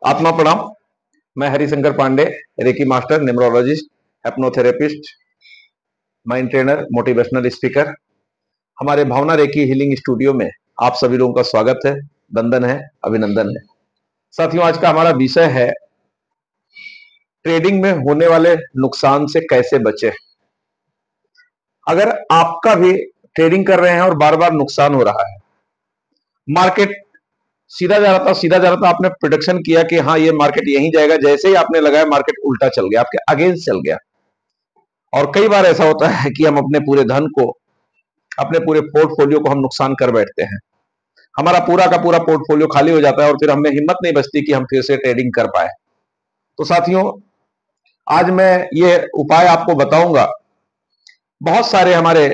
आत्मा प्रणाम। मैं Harishankar Pandey, reiki master, numerologist, hypnotherapist, mind trainer, motivational speaker. हमारे भावना रेकी हीलिंग स्टूडियो में आप सभी लोगों का स्वागत है, वंदन है, अभिनंदन है। साथियों, आज का हमारा विषय है ट्रेडिंग में होने वाले नुकसान से कैसे बचें। अगर आपका भी ट्रेडिंग कर रहे हैं और बार बार नुकसान हो रहा है, मार्केट सीधा जा रहा था, आपने प्रोडिक्शन किया कि हाँ ये मार्केट यहीं जाएगा, जैसे ही आपने लगाया मार्केट उल्टा चल गया, आपके अगेंस्ट चल गया। और कई बार ऐसा होता है कि हम अपने पूरे धन को, अपने पूरे पोर्टफोलियो को हम नुकसान कर बैठते हैं। हमारा पूरा का पूरा पोर्टफोलियो खाली हो जाता है और फिर हमें हिम्मत नहीं बचती कि हम फिर से ट्रेडिंग कर पाए। तो साथियों, आज मैं ये उपाय आपको बताऊंगा। बहुत सारे हमारे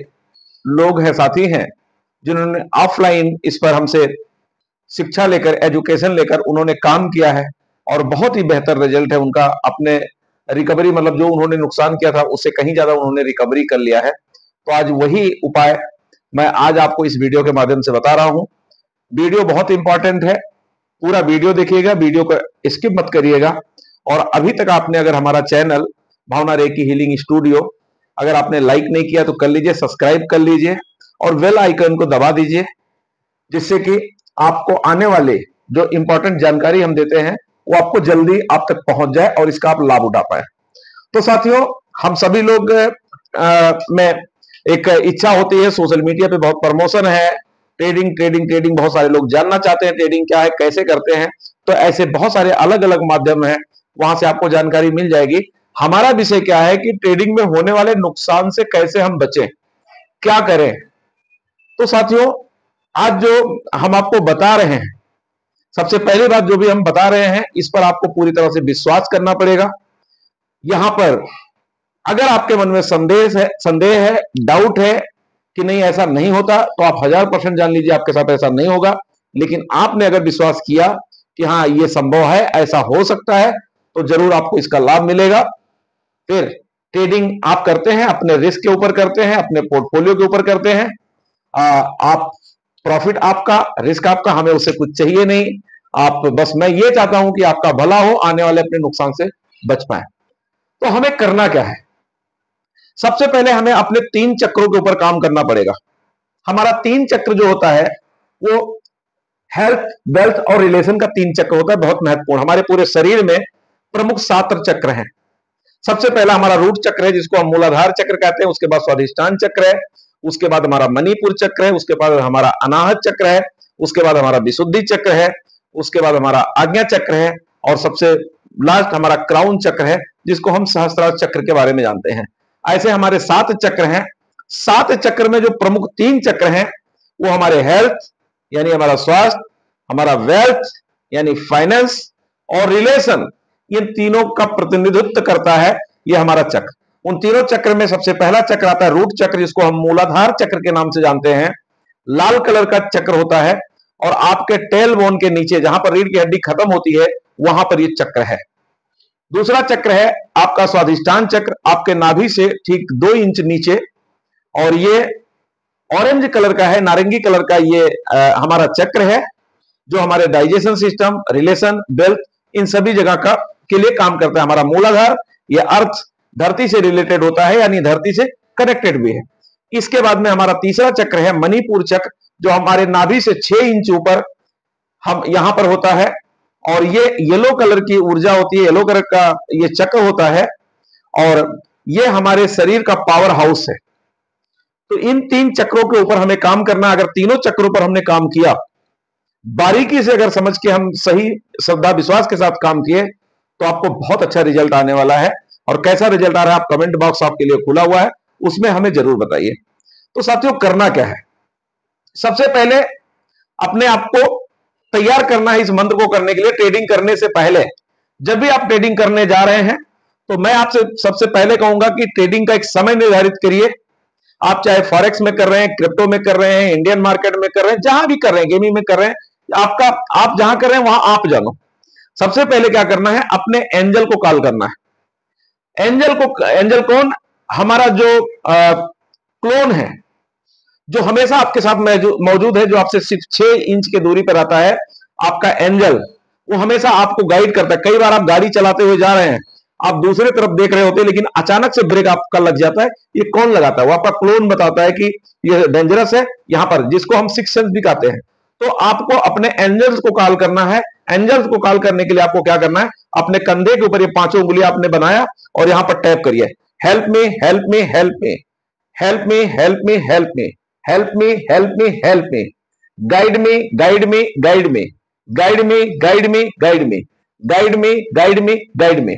लोग हैं, साथी हैं, जिन्होंने ऑफलाइन इस पर हमसे शिक्षा लेकर, एजुकेशन लेकर उन्होंने काम किया है और बहुत ही बेहतर रिजल्ट है उनका। अपने रिकवरी, मतलब जो उन्होंने नुकसान किया था उससे कहीं ज्यादा उन्होंने रिकवरी कर लिया है। तो आज वही उपाय मैं आज आपको इस वीडियो के माध्यम से बता रहा हूं। वीडियो बहुत इंपॉर्टेंट है, पूरा वीडियो देखिएगा, वीडियो को स्किप मत करिएगा। और अभी तक आपने अगर हमारा चैनल भावना रेकी हीलिंग स्टूडियो अगर आपने लाइक नहीं किया तो कर लीजिए, सब्सक्राइब कर लीजिए और बेल आइकन को दबा दीजिए, जिससे कि आपको आने वाले जो इंपॉर्टेंट जानकारी हम देते हैं वो आपको जल्दी आप तक पहुंच जाए और इसका आप लाभ उठा पाए। तो साथियों, हम सभी लोग में एक इच्छा होती है, सोशल मीडिया पे बहुत प्रमोशन है, ट्रेडिंग ट्रेडिंग ट्रेडिंग, बहुत सारे लोग जानना चाहते हैं ट्रेडिंग क्या है, कैसे करते हैं। तो ऐसे बहुत सारे अलग अलग माध्यम है, वहां से आपको जानकारी मिल जाएगी। हमारा विषय क्या है कि ट्रेडिंग में होने वाले नुकसान से कैसे हम बचें, क्या करें। तो साथियों, आज जो हम आपको बता रहे हैं, सबसे पहली बात जो भी हम बता रहे हैं इस पर आपको पूरी तरह से विश्वास करना पड़ेगा। यहां पर अगर आपके मन में संदेह है, डाउट है कि नहीं ऐसा नहीं होता, तो आप 1000% जान लीजिए आपके साथ ऐसा नहीं होगा। लेकिन आपने अगर विश्वास किया कि हाँ ये संभव है, ऐसा हो सकता है, तो जरूर आपको इसका लाभ मिलेगा। फिर ट्रेडिंग आप करते हैं, अपने रिस्क के ऊपर करते हैं, अपने पोर्टफोलियो के ऊपर करते हैं। आप प्रॉफिट आपका, रिस्क आपका, हमें उससे कुछ चाहिए नहीं। आप बस, मैं ये चाहता हूं कि आपका भला हो, आने वाले अपने नुकसान से बच पाए। तो हमें करना क्या है? सबसे पहले हमें अपने 3 चक्रों के ऊपर काम करना पड़ेगा। हमारा 3 चक्र जो होता है वो हेल्थ, वेल्थ और रिलेशन का 3 चक्र होता है, बहुत महत्वपूर्ण। हमारे पूरे शरीर में प्रमुख 7 चक्र हैं। सबसे पहला हमारा रूट चक्र है, जिसको हम मूलाधार चक्र कहते हैं। उसके बाद स्वाधिष्ठान चक्र है, उसके बाद हमारा मणिपुर चक्र है, उसके बाद हमारा अनाहत चक्र है, उसके बाद हमारा विशुद्धि चक्र है, उसके बाद हमारा आज्ञा चक्र है और सबसे लास्ट हमारा क्राउन चक्र है, जिसको हम सहस्त्रार चक्र के बारे में जानते हैं। ऐसे हमारे 7 चक्र हैं। 7 चक्र में जो प्रमुख 3 चक्र हैं वो हमारे हेल्थ यानी हमारा स्वास्थ्य, हमारा वेल्थ यानी फाइनेंस और रिलेशन, इन तीनों का प्रतिनिधित्व करता है ये हमारा चक्र। उन तीनों चक्र में सबसे पहला चक्र आता है रूट चक्र, जिसको हम मूलाधार चक्र के नाम से जानते हैं। लाल कलर का चक्र होता है और आपके टेल बोन के नीचे, जहां पर रीढ़ की हड्डी खत्म होती है, वहां पर ये चक्र है। दूसरा चक्र है आपका स्वाधिष्ठान चक्र, आपके नाभि से ठीक 2 इंच नीचे, और ये ऑरेंज कलर का है, नारंगी कलर का ये हमारा चक्र है, जो हमारे डाइजेशन सिस्टम, रिलेशन, वेल्थ, इन सभी जगह का के लिए काम करता है। हमारा मूलाधार ये अर्थ, धरती से रिलेटेड होता है, यानी धरती से कनेक्टेड भी है। इसके बाद में हमारा तीसरा चक्र है मणिपुर चक्र, जो हमारे नाभि से 6 इंच ऊपर हम यहां पर होता है, और ये येलो कलर की ऊर्जा होती है, येलो कलर का ये चक्र होता है, और ये हमारे शरीर का पावर हाउस है। तो इन 3 चक्रों के ऊपर हमें काम करना। अगर तीनों चक्रों पर हमने काम किया, बारीकी से अगर समझ के हम सही श्रद्धा विश्वास के साथ काम किए, तो आपको बहुत अच्छा रिजल्ट आने वाला है। और कैसा रिजल्ट आ रहा है, आप कमेंट बॉक्स आपके लिए खुला हुआ है, उसमें हमें जरूर बताइए। तो साथियों, करना क्या है? सबसे पहले अपने आप को तैयार करना है इस मंत्र को करने के लिए। ट्रेडिंग करने से पहले, जब भी आप ट्रेडिंग करने जा रहे हैं, तो मैं आपसे सबसे पहले कहूंगा कि ट्रेडिंग का एक समय निर्धारित करिए। आप चाहे फॉरेक्स में कर रहे हैं, क्रिप्टो में कर रहे हैं, इंडियन मार्केट में कर रहे हैं, जहां भी कर रहे हैं, गेमिंग में कर रहे हैं, आपका आप जहां कर रहे हैं वहां आप जानो। सबसे पहले क्या करना है, अपने एंजल को कॉल करना है। एंजल कौन? हमारा जो क्लोन है, जो हमेशा आपके साथ मौजूद है, जो आपसे सिर्फ 6 इंच की दूरी पर आता है, आपका एंजल। वो हमेशा आपको गाइड करता है। कई बार आप गाड़ी चलाते हुए जा रहे हैं, आप दूसरे तरफ देख रहे होते हैं, लेकिन अचानक से ब्रेक आपका लग जाता है। ये कौन लगाता है? वो आपका क्लोन बताता है कि ये डेंजरस है यहां पर, जिसको हम सिक्स सेंस भी कहते हैं। तो आपको अपने एंजल्स को कॉल करना है। एंजल्स को कॉल करने के लिए आपको क्या करना है? अपने कंधे के ऊपर ये पांचों उंगलियां आपने बनाया और यहां पर टैप करिए, help me, help me, help me, help me, help me, help me, help me, help me, help me, guide me, guide me, guide me, guide me, guide me, guide me, guide me, guide me, guide me.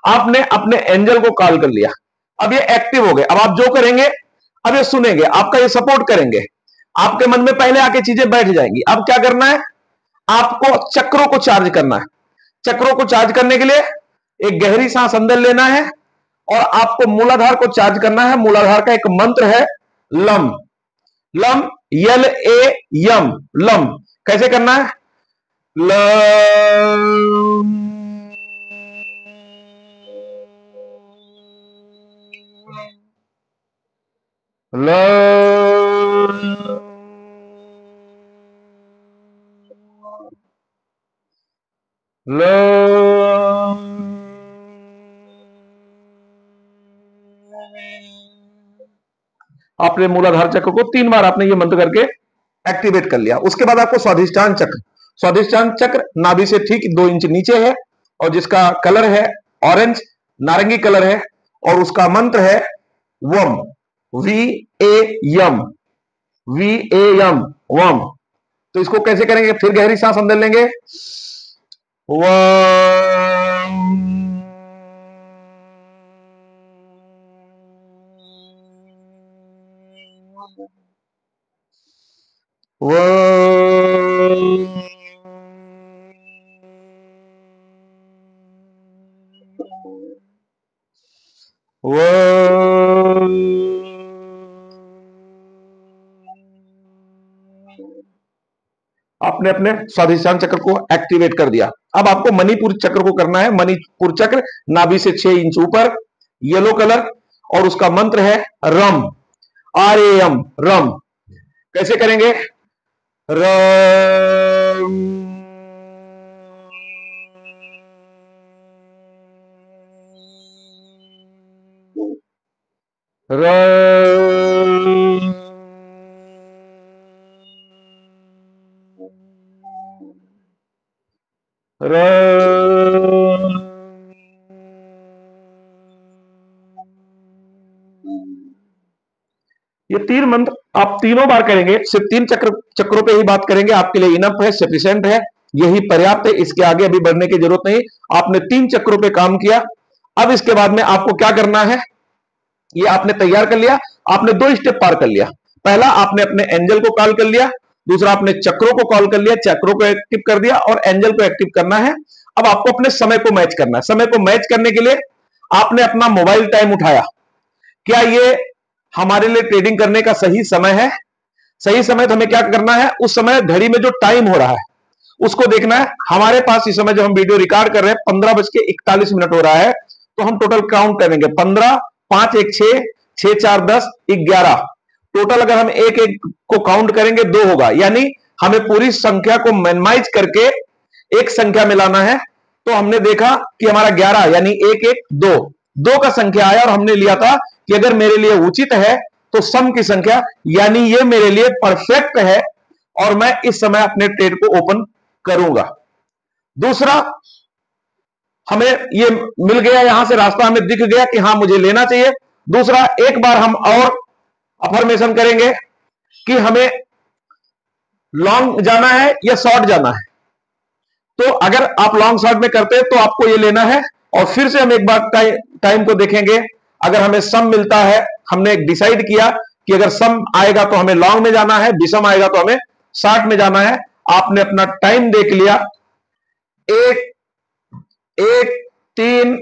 आपने अपने angel को call कर लिया। अब ये active हो गए। अब आप जो करेंगे, अब ये सुनेंगे, आपका ये सपोर्ट करेंगे, आपके मन में पहले आके चीजें बैठ जाएंगी। अब क्या करना है? आपको चक्रों को चार्ज करना है। चक्रों को चार्ज करने के लिए एक गहरी सांस अंदर लेना है और आपको मूलाधार को चार्ज करना है। मूलाधार का एक मंत्र है लम, लम, यल ए यम, लम। कैसे करना है? Lump, lump, lump. आपने मूलाधार चक्र को 3 बार आपने ये मंत्र करके एक्टिवेट कर लिया। उसके बाद आपको स्वाधिष्ठान चक्र, स्वाधिष्ठान चक्र नाभि से ठीक 2 इंच नीचे है और जिसका कलर है ऑरेंज, नारंगी कलर है, और उसका मंत्र है वम, V A Yama, V A यम, वम। तो इसको कैसे करेंगे? फिर गहरी सांस अंदर लेंगे, वम, वम, वम। आपने अपने स्वाधिष्ठान चक्र को एक्टिवेट कर दिया। अब आपको मणिपुर चक्र को करना है। मणिपुर चक्र नाभि से 6 इंच ऊपर, येलो कलर, और उसका मंत्र है रम, आर ए एम, रम। कैसे करेंगे? रम, रम, रम। ये 3 मंत्र आप तीनों बार करेंगे। सिर्फ 3 चक्रों पे ही बात करेंगे, आपके लिए इनफ है, सफिशिएंट है, यही पर्याप्त है। इसके आगे अभी बढ़ने की जरूरत नहीं। आपने 3 चक्रों पे काम किया। अब इसके बाद में आपको क्या करना है? ये आपने तैयार कर लिया। आपने 2 स्टेप पार कर लिया। पहला, आपने अपने एंजल को कॉल कर लिया। दूसरा, आपने चक्रों को कॉल कर लिया, चक्रों को एक्टिव कर दिया, और एंजल को एक्टिव करना है। अब आपको अपने समय को मैच करना है। समय को मैच करने के लिए आपने अपना मोबाइल टाइम उठाया। क्या ये हमारे लिए ट्रेडिंग करने का सही समय है? सही समय तो हमें क्या करना है? उस समय घड़ी में जो टाइम हो रहा है उसको देखना है। हमारे पास इस समय जो हम वीडियो रिकॉर्ड कर रहे हैं 15:41 हो रहा है। तो हम टोटल काउंट करेंगे 15, 5 1 6, 6 4 10, 11। टोटल अगर हम एक एक को काउंट करेंगे 2 होगा, यानी हमें पूरी संख्या को मिनिमाइज करके एक संख्या मिलाना है। तो हमने देखा कि हमारा 11 यानी 1 1 2, 2 का संख्या आया और हमने लिया था कि अगर मेरे लिए उचित है तो सम की संख्या, यानी ये मेरे लिए परफेक्ट है और मैं इस समय अपने ट्रेड को ओपन करूंगा। दूसरा, हमें ये मिल गया, यहां से रास्ता हमें दिख गया कि हां मुझे लेना चाहिए। दूसरा, एक बार हम और अफर्मेशन करेंगे कि हमें लॉन्ग जाना है या शॉर्ट जाना है। तो अगर आप लॉन्ग शॉर्ट में करते हैं तो आपको ये लेना है, और फिर से हम एक बार टाइम को देखेंगे। अगर हमें सम मिलता है, हमने एक डिसाइड किया कि अगर सम आएगा तो हमें लॉन्ग में जाना है, विषम आएगा तो हमें शॉर्ट में जाना है। आपने अपना टाइम देख लिया, 1 1 3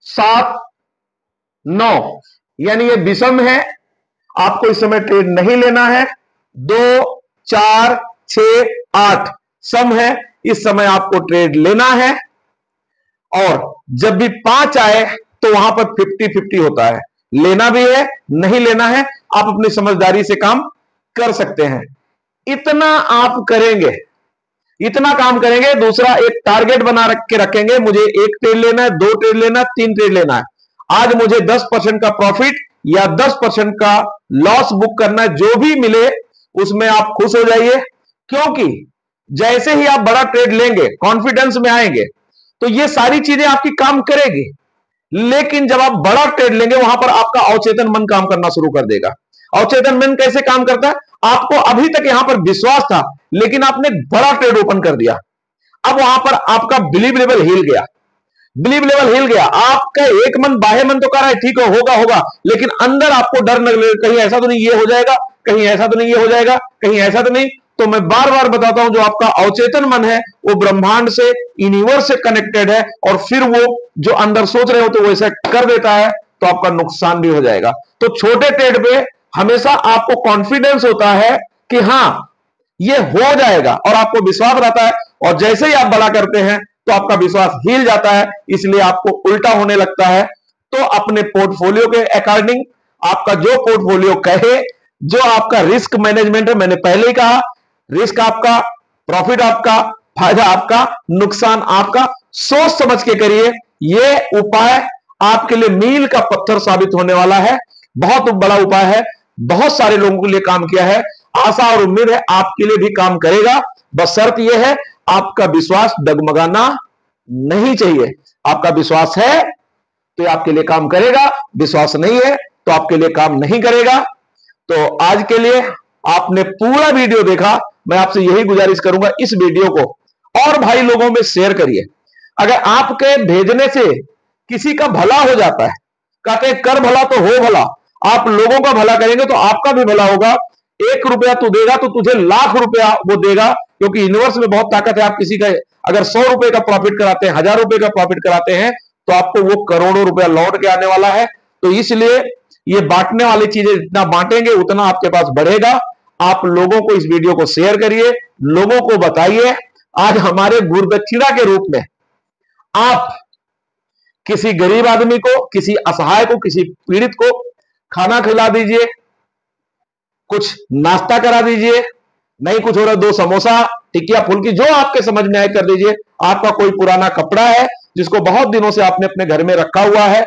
7 9, यानी ये विषम है, आपको इस समय ट्रेड नहीं लेना है। 2 4 6 8 सम है, इस समय आपको ट्रेड लेना है। और जब भी 5 आए तो वहां पर 50-50 होता है, लेना भी है, नहीं लेना है, आप अपनी समझदारी से काम कर सकते हैं। इतना आप करेंगे इतना काम करेंगे। दूसरा, एक टारगेट बना के रखेंगे, मुझे 1 ट्रेड लेना है, 2 ट्रेड लेना है, 3 ट्रेड लेना है। आज मुझे 10% का प्रॉफिट या 10% का लॉस बुक करना है। जो भी मिले उसमें आप खुश हो जाइए, क्योंकि जैसे ही आप बड़ा ट्रेड लेंगे, कॉन्फिडेंस में आएंगे, तो ये सारी चीजें आपकी काम करेगी। लेकिन जब आप बड़ा ट्रेड लेंगे, वहां पर आपका अवचेतन मन काम करना शुरू कर देगा। अवचेतन मन कैसे काम करता है? आपको अभी तक यहां पर विश्वास था, लेकिन आपने बड़ा ट्रेड ओपन कर दिया। अब वहां पर आपका बिलीव लेवल हिल गया, बिलीव लेवल हिल गया। आपका एक मन, बाह्य मन तो कह रहा है ठीक है, होगा होगा, लेकिन अंदर आपको डर लग रहा है, कहीं ऐसा तो नहीं ये हो जाएगा, कहीं ऐसा तो नहीं ये हो जाएगा, कहीं ऐसा तो नहीं। तो मैं बार बार बताता हूं, जो आपका अवचेतन मन है वो ब्रह्मांड से, यूनिवर्स से कनेक्टेड है, और फिर वो जो अंदर सोच रहे हो तो वो ऐसा कर देता है, तो आपका नुकसान भी हो जाएगा। तो छोटे ट्रेड पे हमेशा आपको कॉन्फिडेंस होता है कि हां ये हो जाएगा, और आपको विश्वास रहता है, और जैसे ही आप बड़ा करते हैं तो आपका विश्वास हिल जाता है, इसलिए आपको उल्टा होने लगता है। तो अपने पोर्टफोलियो के अकॉर्डिंग आपका जो पोर्टफोलियो कहे, जो आपका रिस्क मैनेजमेंट है, मैंने पहले ही कहा, रिस्क आपका, प्रॉफिट आपका, फायदा आपका, नुकसान आपका, सोच समझ के करिए। यह उपाय आपके लिए मील का पत्थर साबित होने वाला है। बहुत बड़ा उपाय है, बहुत सारे लोगों के लिए काम किया है। आशा और उम्मीद है आपके लिए भी काम करेगा। बस शर्त यह है, आपका विश्वास डगमगाना नहीं चाहिए। आपका विश्वास है तो आपके लिए काम करेगा, विश्वास नहीं है तो आपके लिए काम नहीं करेगा। तो आज के लिए आपने पूरा वीडियो देखा। मैं आपसे यही गुजारिश करूंगा, इस वीडियो को और भाई लोगों में शेयर करिए। अगर आपके भेजने से किसी का भला हो जाता है, कहते हैं कर भला तो हो भला, आप लोगों का भला करेंगे तो आपका भी भला होगा। 1 रुपया तू देगा तो तुझे लाख रुपया वो देगा, क्योंकि यूनिवर्स में बहुत ताकत है। आप किसी का अगर 100 रुपए का प्रॉफिट कराते हैं, 1000 रुपए का प्रॉफिट कराते हैं, तो आपको वो करोड़ों रुपया लौट के आने वाला है। तो इसलिए ये बांटने वाली चीजें जितना बांटेंगे उतना आपके पास बढ़ेगा। आप लोगों को इस वीडियो को शेयर करिए, लोगों को बताइए। आज हमारे गुरुदक्षिणा के रूप में आप किसी गरीब आदमी को, किसी असहाय को, किसी पीड़ित को खाना खिला दीजिए, कुछ नाश्ता करा दीजिए, नहीं कुछ हो रहा 2 समोसा, टिकिया फुल्की, जो आपके समझ में आए कर दीजिए। आपका कोई पुराना कपड़ा है जिसको बहुत दिनों से आपने अपने घर में रखा हुआ है,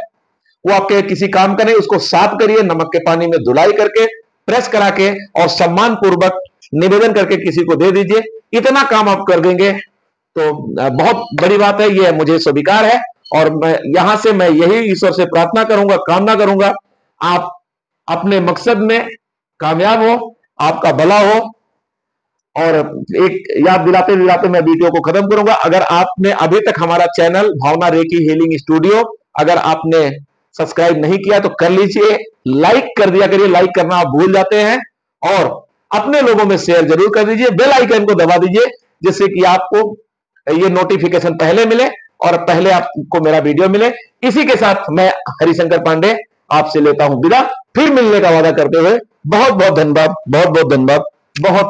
वो आपके किसी काम का नहीं, उसको साफ करिए, नमक के पानी में धुलाई करके, प्रेस करा के, और सम्मान पूर्वक निवेदन करके किसी को दे दीजिए। इतना काम आप कर देंगे तो बहुत बड़ी बात है। ये मुझे स्वीकार है, और मैं यहां से मैं यही ईश्वर से प्रार्थना करूंगा, कामना करूंगा, आप अपने मकसद में कामयाब हो, आपका भला हो। और एक याद दिलाते दिलाते मैं वीडियो को खत्म करूंगा। अगर आपने अभी तक हमारा चैनल भावना रेकी हीलिंग स्टूडियो अगर आपने सब्सक्राइब नहीं किया तो कर लीजिए, लाइक कर दिया करिए, लाइक करना आप भूल जाते हैं, और अपने लोगों में शेयर जरूर कर दीजिए, बेल आइकन को दबा दीजिए, जिससे कि आपको ये नोटिफिकेशन पहले मिले और पहले आपको मेरा वीडियो मिले। इसी के साथ मैं हरिशंकर पांडे आपसे लेता हूं विदा, फिर मिलने का वादा करते हुए बहुत बहुत धन्यवाद, बहुत बहुत धन्यवाद, बहुत